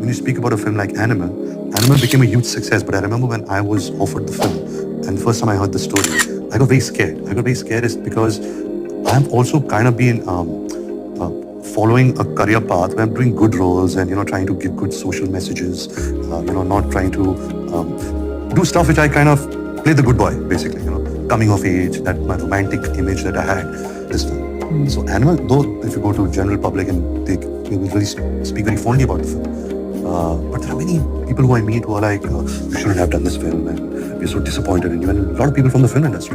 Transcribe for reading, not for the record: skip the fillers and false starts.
when you speak about a film like Animal became a huge success. But I remember when I was offered the film, and the first time I heard the story, I got very scared. I got very scared is because I've also kind of been uh, following a career path where I'm doing good roles and trying to give good social messages. Not trying to do stuff which I kind of play the good boy, basically. Coming of age, that my romantic image that I had. This film. So Animal, though, if you go to general public and they will really speak very fondly about the film. But there are many people who I meet who are like, you shouldn't have done this film, and we're so disappointed in you. And a lot of people from the film industry.